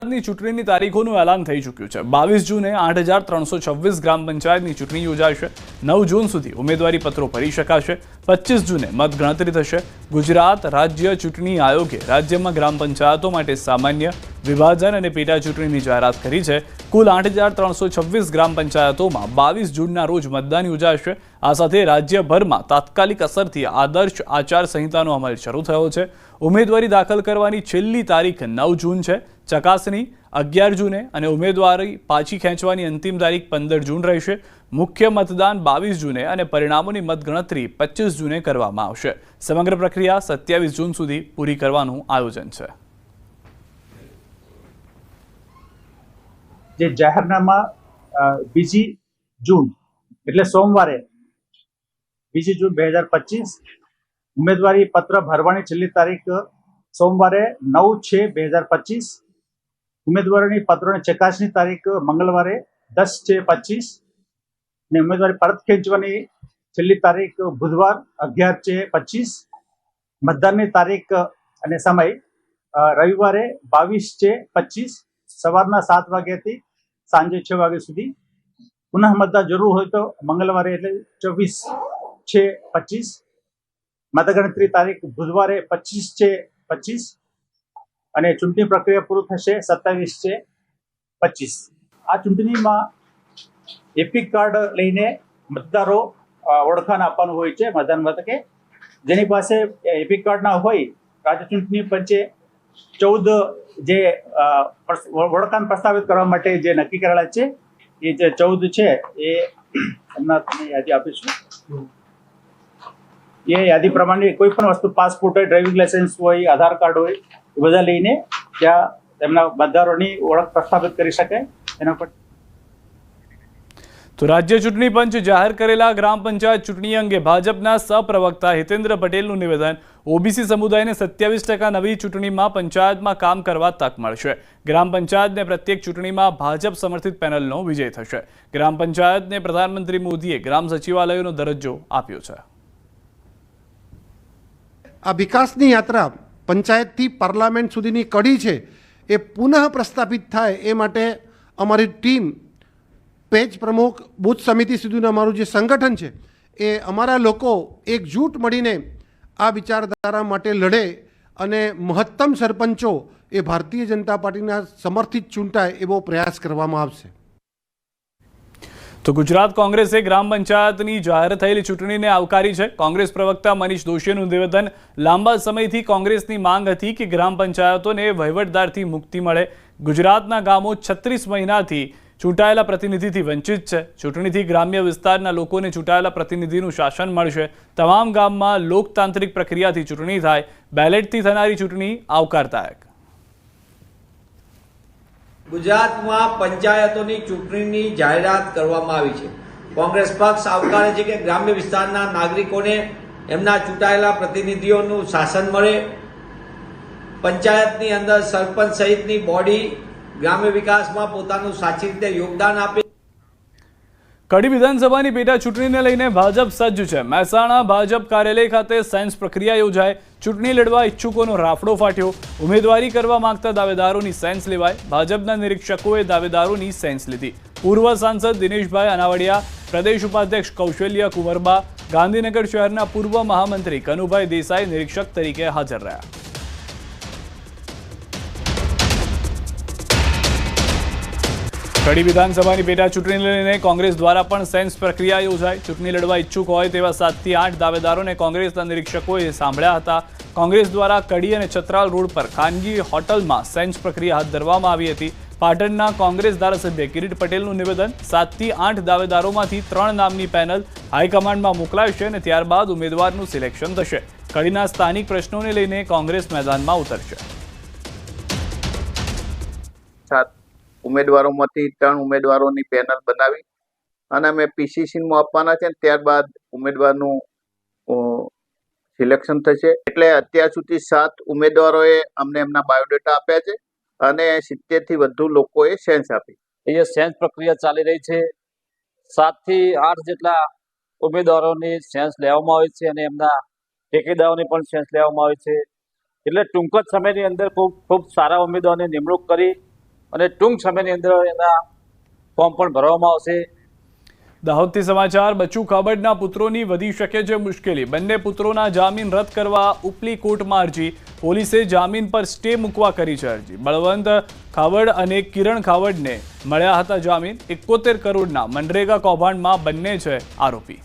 ની ચૂંટણીની તારીખોનું એલાન થઈ ચૂક્યું છે। 22 જૂને 8326 ગ્રામ પંચાયતની ચૂંટણી યોજાશે। 9 જૂન સુધી ઉમેદવારી પત્રો ભરી શકાશે। 25 જૂને મતગણતરી થશે। ગુજરાત રાજ્ય ચૂંટણી આયોગે રાજ્યમાં ગ્રામ પંચાયતો માટે સામાન્ય વિભાજન અને પેટા ચૂંટણીની જાહેરાત કરી છે। કુલ 8326 ગ્રામ પંચાયતોમાં 22 જૂનના રોજ મતદાન યોજાશે। આ સાથે રાજ્યભરમાં તાત્કાલિક અસરથી આદર્શ આચાર સંહિતાનો અમલ શરૂ થયો છે। ઉમેદવારી દાખલ કરવાની છેલ્લી તારીખ 9 જૂન છે। ચકાસણી 11 જૂને અને ઉમેદવારી પાછી ખેંચવાની અંતિમ તારીખ 15 જૂન રહેશે। મુખ્ય મતદાન 22 જૂને અને પરિણામોની મતગણતરી 25 જૂને કરવામાં આવશે। સમગ્ર પ્રક્રિયા 27 જૂન સુધી પૂરી કરવાનું આયોજન છે। જે જાહેરનામા 2 જૂન એટલે સોમવારે 2 જૂન 2025 ઉમેદવારી પત્ર ભરવાની છેલ્લી તારીખ સોમવારે 9/6/2025 ઉમેદવારોની પત્રોની ચકાસણી તારીખ મંગળવારે 10/6/25 અને ઉમેદવારી પરત ખેંચવાની છેલ્લી તારીખ બુધવાર 11/6/25 મતદાનની તારીખ અને સમય રવિવારે 22/6/25 સવારના 7 વાગ્યાથી સાંજે 6 વાગ્યા સુધી। પુનઃ મતદાન જરૂર હોય તો મંગળવારે એટલે 24/6/25 મતગણતરી તારીખ બુધવારે 25/6/25 અને ચૂંટણી પ્રક્રિયા પૂરું થશે 27/6/25। આ ચૂંટણીમાં એપિક કાર્ડ લઈને મતદારો ઓળખાણ આપવાનું હોય છે મતદાન મથકે। જેની પાસે એપિક કાર્ડ ના હોય રાજ્ય ચૂંટણી પંચે 14 જે ઓળખાણ પ્રસ્તાવિત કરવા માટે જે નક્કી કરેલા છે એ જે 14 છે એ હમણાં તમને યાદી આપીશું। એ યાદી પ્રમાણે કોઈ પણ વસ્તુ પાસપોર્ટ હોય, ડ્રાઇવિંગ લાયસન્સ હોય, આધાર કાર્ડ હોય એ બધા લઈને ત્યાં તેમના મતદારોની ઓળખ પ્રસ્થાપિત કરી શકાય। એના પર તો રાજ્ય ચૂંટણી પંચ જાહેર કરેલા ગ્રામ પંચાયત ચૂંટણી અંગે ભાજપના સહપ્રવક્તા હિતેન્દ્ર પટેલનું નિવેદન। ઓબીસી સમુદાયને 27% નવી ચૂંટણીમાં પંચાયતમાં કામ કરવા તક મળશે। ગ્રામ પંચાયતને પ્રત્યેક ચૂંટણીમાં ભાજપ સમર્થિત પેનલનો વિજય થશે। ગ્રામ પંચાયતને પ્રધાનમંત્રી મોદીએ ગ્રામ સચિવાલયનો દરજ્જો આપ્યો છે। આ વિકાસની યાત્રા પંચાયતથી પાર્લામેન્ટ સુધીની કડી છે એ પુનઃ પ્રસ્થાપિત થાય એ માટે અમારી ટીમ પેજ પ્રમુખ બૂથ સમિતિ સુધીનું અમારું જે સંગઠન છે એ અમારા લોકો એકજૂટ મળીને આ વિચારધારા માટે લડે અને મહત્તમ સરપંચો એ ભારતીય જનતા પાર્ટીના સમર્થિત ચૂંટાય એવો પ્રયાસ કરવામાં આવશે। તો ગુજરાત કોંગ્રેસે ગ્રામ પંચાયતની જાહેર થયેલી ચૂંટણીને આવકારી છે। કોંગ્રેસ પ્રવક્તા મનીષ દોશીનું નિવેદન। લાંબા સમયથી કોંગ્રેસની માંગ હતી કે ગ્રામ પંચાયતોને વહીવટદારથી મુક્તિ મળે। ગુજરાતના ગામો 36 મહિનાથી ચૂંટાયેલા પ્રતિનિધિથી વંચિત છે। ચૂંટણીથી ગ્રામ્ય વિસ્તારના લોકોને ચૂંટાયેલા પ્રતિનિધિનું શાસન મળશે। તમામ ગામમાં લોકતાંત્રિક પ્રક્રિયાથી ચૂંટણી થાય। બેલેટથી થનારી ચૂંટણી આવકારદાયક। ગુજરાતમાં પંચાયતોની ચૂંટણીની જાહેરાત કરવામાં આવી છે। કોંગ્રેસ પક્ષ આવકારે છે કે ગ્રામ્ય વિસ્તારના નાગરિકોને એમના ચૂંટાયેલા પ્રતિનિધિઓનું શાસન મળે। પંચાયતની અંદર સરપંચ સહિતની બોડી ગ્રામ્ય વિકાસમાં પોતાનું સાચી રીતે યોગદાન આપે। કડી વિધાનસભાની પેટા ચૂંટણીને લઈને ભાજપ સજ્જ છે। મહેસાણા ભાજપ કાર્યાલય ખાતે સાયન્સ પ્રક્રિયા યોજાઈ। ચૂંટણી લડવા ઈચ્છુકોનો રાફડો ફાટ્યો। ઉમેદવારી કરવા માંગતા દાવેદારોની સેન્સ લેવાઈ। ભાજપના નિરીક્ષકોએ દાવેદારોની સેન્સ લીધી। પૂર્વ સાંસદ દિનેશભાઈ અનાવડિયા, પ્રદેશ ઉપાધ્યક્ષ કૌશલ્ય કુંવરબા, ગાંધીનગર શહેરના પૂર્વ મહામંત્રી કનુભાઈ દેસાઈ નિરીક્ષક તરીકે હાજર રહ્યા। કડી વિધાનસભાની પેટા ચૂંટણીને લઈને કોંગ્રેસ દ્વારા પણ સેન્સ પ્રક્રિયા યોજાઈ। ચૂંટણી લડવા ઈચ્છુક હોય તેવા 7 થી 8 દાવેદારોને કોંગ્રેસના નિરીક્ષકોએ સાંભળ્યા હતા। કોંગ્રેસ દ્વારા કડી અને ચતરાલ રોડ પર ખાનગી હોટલમાં સેન્સ પ્રક્રિયા હાથ ધરવામાં આવી હતી। પાટણના કોંગ્રેસ ધારાસભ્ય કિરીટ પટેલનું નિવેદન। 7 થી 8 દાવેદારોમાંથી 3 નામની પેનલ હાઈકમાન્ડમાં મોકલાશે અને ત્યારબાદ ઉમેદવારનું સિલેક્શન થશે। કડીના સ્થાનિક પ્રશ્નોને લઈને કોંગ્રેસ મેદાનમાં ઉતરશે। ઉમેદવારોમાંથી 3 ઉમેદવારોની પેનલ બનાવી અને અમે પીસીસીમાં આપવાના છે। ત્યારબાદ ઉમેદવારનું સિલેક્શન થશે। એટલે અત્યાર સુધી 7 ઉમેદવારોએ અમને એમના બાયોડેટા આપ્યા છે અને 70 થી વધુ લોકોએ સેન્સ આપી। એ સેન્સ પ્રક્રિયા ચાલી રહી છે। 7 થી 8 જેટલા ઉમેદવારોની સેન્સ લેવામાં આવી છે અને એમના ટેકેદારોની પણ સેન્સ લેવામાં આવી છે। એટલે ટૂંક જ સમયની અંદર ખૂબ સારા ઉમેદવારોની નિમણૂક કરી અને ટૂંક સમયની અંદર એના ફોર્મ પણ ભરવામાં આવશે. દાહોદથી સમાચાર. બચ્ચુ ખાબડના પુત્રોની વધી શકે છે મુશ્કેલી. બંને પુત્રોના જામીન રદ કરવા ઉપલી કોર્ટમાં અરજી. પોલીસે જામીન પર સ્ટે મૂકવા કરી છે અરજી. બળવંત ખાબડ અને કિરણ ખાબડને મળ્યા હતા જામીન. 71 કરોડના મનરેગા કૌભાંડમાં બંને છે આરોપી.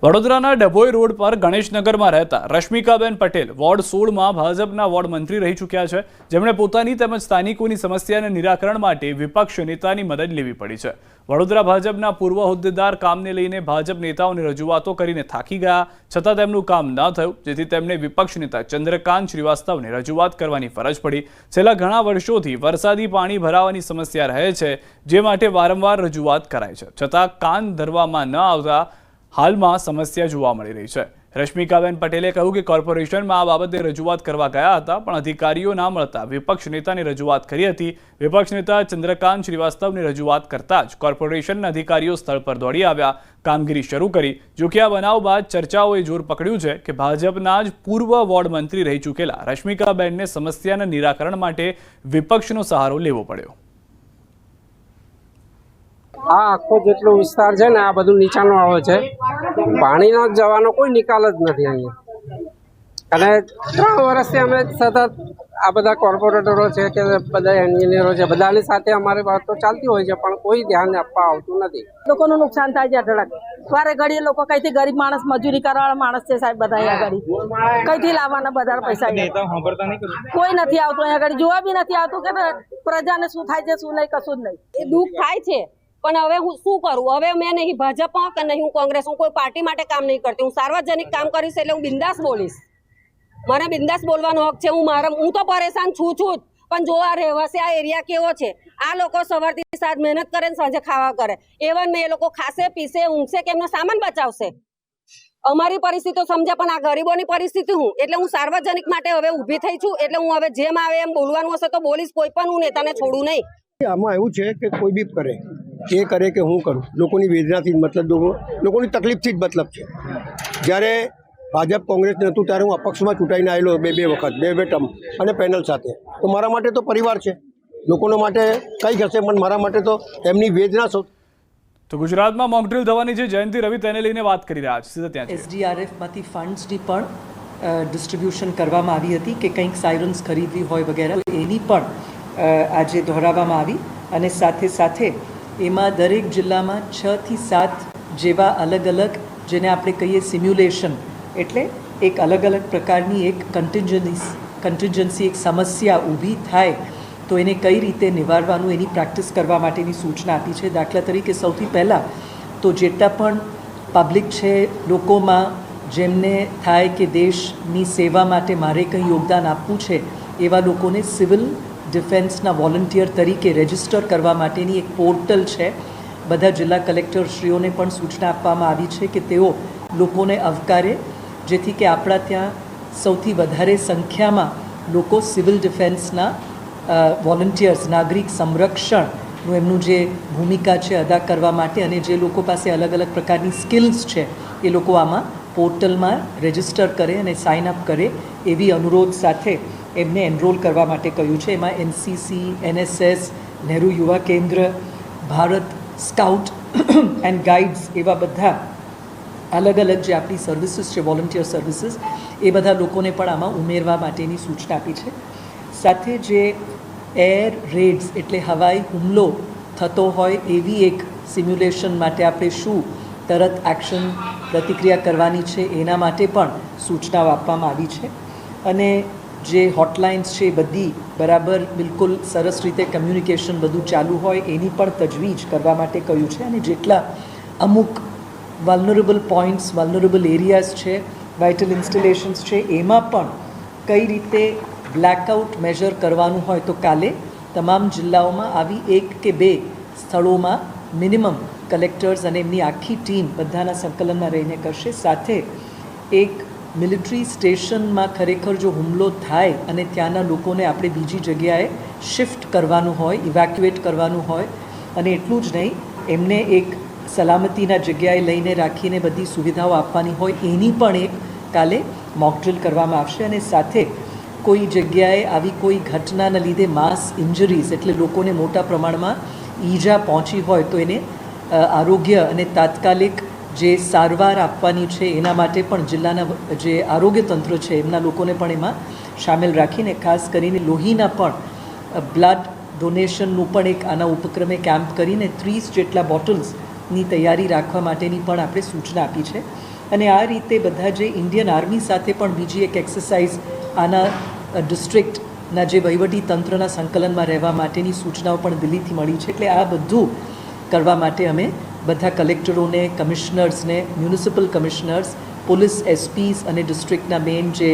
વડોદરાના ડભોઈ રોડ પર ગણેશનગરમાં રહેતા રશ્મિકાબેન પટેલ વોર્ડ 16માં ભાજપના વોર્ડ મંત્રી રહી ચૂક્યા છે, જેમણે પોતાની તેમજ સ્થાનિકોની સમસ્યાના નિરાકરણ માટે વિપક્ષ નેતાની મદદ લેવી પડી છે. વડોદરા ભાજપના પૂર્વ હોદ્દેદાર કામને લઈને ભાજપ નેતાઓને રજૂઆતો કરીને થાકી ગયા, છતાં તેમનું કામ ન થયું, જેથી તેમને વિપક્ષ નેતા ચંદ્રકાંત શ્રીવાસ્તવને રજૂઆત કરવાની ફરજ પડી. છેલ્લા ઘણા વર્ષોથી વરસાદી પાણી ભરાવાની સમસ્યા રહે છે, જે માટે વારંવાર રજૂઆત કરાય છે, છતાં કાન ધરવામાં ન આવતા હાલમાં સમસ્યા જોવા મળી રહી છે. રશ્મિકાબેન પટેલે કહ્યું કે કોર્પોરેશનમાં આ બાબતે રજૂઆત કરવા ગયા હતા, પણ અધિકારીઓ ના મળતા વિપક્ષ નેતાને રજૂઆત કરી હતી. વિપક્ષ નેતા ચંદ્રકાંત શ્રીવાસ્તવની રજૂઆત કરતા જ કોર્પોરેશનના અધિકારીઓ સ્થળ પર દોડી આવ્યા, કામગીરી શરૂ કરી. જો કે આ બનાવ બાદ ચર્ચાઓએ જોર પકડ્યું છે કે ભાજપના જ પૂર્વ વોર્ડ મંત્રી રહી ચૂકેલા રશ્મિકાબેનને સમસ્યાના નિરાકરણ માટે વિપક્ષનો સહારો લેવો પડ્યો. આ આખો જેટલો વિસ્તાર છે ને આ બધું નીચાણું આવે છે, પાણીનો જવાનો કોઈ નિકાલ જ નથી અહીંયા. અને 3 વર્ષથી અમે સતત આ બધા કોર્પોરેટરો છે કે બધા એન્જિનિયરો છે, બધાની સાથે અમારી વાત તો ચાલતી હોય છે, પણ કોઈ ધ્યાન આપવા આવતું નથી. લોકોનું નુકસાન થાય છે અઢળક. વારે ઘડીએ લોકો કઈથી ગરીબ માણસ, મજૂરી કરવાવાળા માણસ છે સાહેબ, બધા અહીંયા ઘડી કઈથી લાવવાના બધા પૈસા? કોઈ નથી આવતું અહીંયા ઘડી, જોવા બી નથી આવતું કે પ્રજાને શું થાય છે શું નહીં, કશું જ નહીં. એ દુઃખ થાય છે, પણ હવે હું શું કરું? હવે મેં નહીં ભાજપમાં કે નહીં હું કોંગ્રેસ, હું કોઈ પાર્ટી માટે કામ નહીં કરતી. હું સાર્વજનિક કામ કરીશ એટલે હું બિંદાસ બોલીશ. મને બિંદાસ બોલવાનો હક છે. હું તો પરેશાન છું જ, પણ જો આ રહેવાસી આ એરિયા કેવો છે, આ લોકો સવારથી સાંજ મહેનત કરે ને સાંજે ખાવા કરે. એવન મેં એ લોકો ખાશે પીશે ઊંઘશે કે એમનો સામાન બચાવશે. અમારી પરિસ્થિતિ સમજ્યા, પણ આ ગરીબોની પરિસ્થિતિ હું એટલે હું સાર્વજનિક માટે હવે ઊભી થઈ છું. એટલે હું હવે જેમ આવે એમ બોલવાનું હશે તો બોલીશ. કોઈ પણ હું નેતાને છોડું નહીં. આમાં એવું છે કે કોઈ બી કરે, એ કરે કે હું કરું, લોકોની વેદનાથી જ મતલબ, લોકોની તકલીફથી જ મતલબ છે. જ્યારે ભાજપ કોંગ્રેસ નહોતું ત્યારે હું અપક્ષમાં ચૂંટાઈને આવેલો બે વખત, બે ટર્મ અને પેનલ સાથે. તો મારા માટે તો પરિવાર છે, લોકોનો માટે કંઈ હશે, પણ મારા માટે તો એમની વેદના સૌ. તો ગુજરાતમાં મોકડ્રીલ થવાની છે, જયંતિ રવિ તેને લઈને વાત કરી રહ્યા છે. સીધા ત્યાં SDRFમાંથી ફંડ્સની પણ ડિસ્ટ્રીબ્યુશન કરવામાં આવી હતી કે કંઈક સાયરન્સ ખરીદવી હોય વગેરે, એની પણ આજે દોહરાવવામાં આવી. અને સાથે સાથે એમાં દરેક જિલ્લામાં 6 થી 7 જેવા અલગ અલગ, જેને આપણે કહીએ સિમ્યુલેશન, એટલે એક અલગ અલગ પ્રકારની એક કન્ટિન્જન્સી એક સમસ્યા ઊભી થાય તો એને કઈ રીતે નિવારવાનું એની પ્રેક્ટિસ કરવા માટેની સૂચના આપી છે. દાખલા તરીકે સૌથી પહેલાં તો જેટલા પણ પબ્લિક છે, લોકોમાં જેમને થાય કે દેશની સેવા માટે મારે કંઈ યોગદાન આપવું છે, એવા લોકોને સિવિલ ડિફેન્સના વોલન્ટિયર તરીકે રજિસ્ટર કરવા માટેની એક પોર્ટલ છે. બધા જિલ્લા કલેક્ટરશ્રીઓને પણ સૂચના આપવામાં આવી છે કે તેઓ લોકોને આવકારે, જેથી કે આપણા ત્યાં સૌથી વધારે સંખ્યામાં લોકો સિવિલ ડિફેન્સના વોલન્ટિયર્સ, નાગરિક સંરક્ષણનું એમનું જે ભૂમિકા છે અદા કરવા માટે, અને જે લોકો પાસે અલગ અલગ પ્રકારની સ્કિલ્સ છે એ લોકો આમાં પોર્ટલમાં રજિસ્ટર કરે અને સાઇન અપ કરે, એવી અનુરોધ સાથે એમને એનરોલ કરવા માટે કહ્યું છે. એમાં NCC, NSS, નહેરુ યુવા કેન્દ્ર, ભારત સ્કાઉટ એન્ડ ગાઈડ્સ, એવા બધા અલગ અલગ જે આપણી સર્વિસીસ છે, વોલન્ટિયર સર્વિસીસ, એ બધા લોકોને પણ આમાં ઉમેરવા માટેની સૂચના આપી છે. સાથે જે એર રેડ્સ એટલે હવાઈ હુમલો થતો હોય એવી એક સિમ્યુલેશન માટે આપણે શું તરત એક્શન પ્રતિક્રિયા કરવાની છે, એના માટે પણ સૂચનાઓ આપવામાં આવી છે. અને જે હોટલાઇન્સ છે એ બધી બરાબર બિલકુલ સરસ રીતે કમ્યુનિકેશન બધું ચાલુ હોય એની પણ તજવીજ કરવા માટે કહ્યું છે. અને જેટલા અમુક વલ્નરેબલ પોઈન્ટ્સ, વલ્નરેબલ એરિયાઝ છે, વાઇટલ ઇન્સ્ટોલેશન્સ છે, એમાં પણ કઈ રીતે બ્લેકઆઉટ મેજર કરવાનું હોય તો કાલે તમામ જિલ્લાઓમાં આવી 1 કે 2 સ્થળોમાં મિનિમમ કલેક્ટર્સ અને એમની આખી ટીમ બધાના સંકલનમાં રહીને કરશે. સાથે એક મિલિટરી સ્ટેશનમાં ખરેખર જો હુમલો થાય અને ત્યાંના લોકોને આપણે બીજી જગ્યાએ શિફ્ટ કરવાનું હોય, ઇવેક્યુએટ કરવાનું હોય, અને એટલું જ નહીં એમને એક સલામતીના જગ્યાએ લઈને રાખીને બધી સુવિધાઓ આપવાની હોય, એની પણ એક કાલે મોકડ્રીલ કરવામાં આવશે અને સાથે કોઈ જગ્યાએ આવી કોઈ ઘટનાના લીધે માસ ઇન્જરીઝ એટલે લોકોને મોટા પ્રમાણમાં ઈજા પહોંચી હોય તો એને આરોગ્ય અને તાત્કાલિક જે સારવાર આપવાની છે એના માટે પણ જિલ્લાના જે આરોગ્ય તંત્ર છે એમના લોકોને પણ એમાં સામેલ રાખીને ખાસ કરીને લોહીના પણ બ્લડ ડોનેશનનું પણ એક આના ઉપક્રમે કેમ્પ કરીને 30 જેટલા બોટલ્સની તૈયારી રાખવા માટેની પણ આપણે સૂચના આપી છે અને આ રીતે બધા જે ઇન્ડિયન આર્મી સાથે પણ બીજી એક એક્સરસાઇઝ આના ડિસ્ટ્રિક્ટના જે વહીવટી તંત્રના સંકલનમાં રહેવા માટેની સૂચનાઓ પણ દિલ્હીથી મળી છે એટલે આ બધું કરવા માટે અમે બધા કલેક્ટરોને કમિશનર્સને મ્યુનિસિપલ કમિશનર્સ પોલીસ એસપીસ અને ડિસ્ટ્રિક્ટના મેઇન જે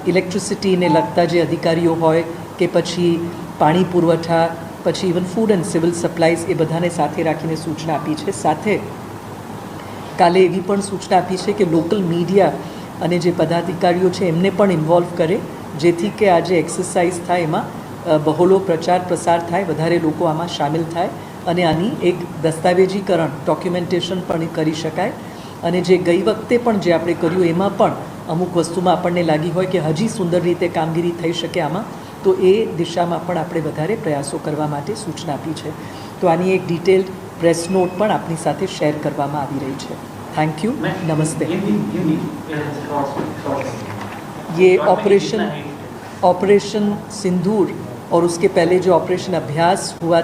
ઇલેક્ટ્રિસિટીને લગતા જે અધિકારીઓ હોય કે પછી પાણી પુરવઠા પછી ઇવન ફૂડ એન્ડ સિવિલ સપ્લાઈઝ એ બધાને સાથે રાખીને સૂચના આપી છે સાથે કાલે એવી પણ સૂચના આપી છે કે લોકલ મીડિયા અને જે પદાધિકારીઓ છે એમને પણ ઇન્વોલ્વ કરે જેથી કે આ જે એક્સરસાઇઝ થાય એમાં બહોળો પ્રચાર પ્રસાર થાય વધારે લોકો આમાં સામેલ થાય અને આની એક દસ્તાવેજીકરણ ડોક્યુમેન્ટેશન પણ કરી શકાય અને જે ગઈ વખતે પણ જે આપણે કર્યું એમાં પણ અમુક વસ્તુમાં આપણને લાગી હોય કે હજી સુંદર રીતે કામગીરી થઈ શકે આમાં તો એ દિશામાં પણ આપણે વધારે પ્રયાસો કરવા માટે સૂચના આપી છે તો આની એક ડિટેલ્ડ પ્રેસ નોટ પણ આપની સાથે શેર કરવામાં આવી રહી છે थैंक यू नमस्ते ये ऑपरेशन सिंदूर और उसके पहले जो ऑपरेशन अभ्यास हुआ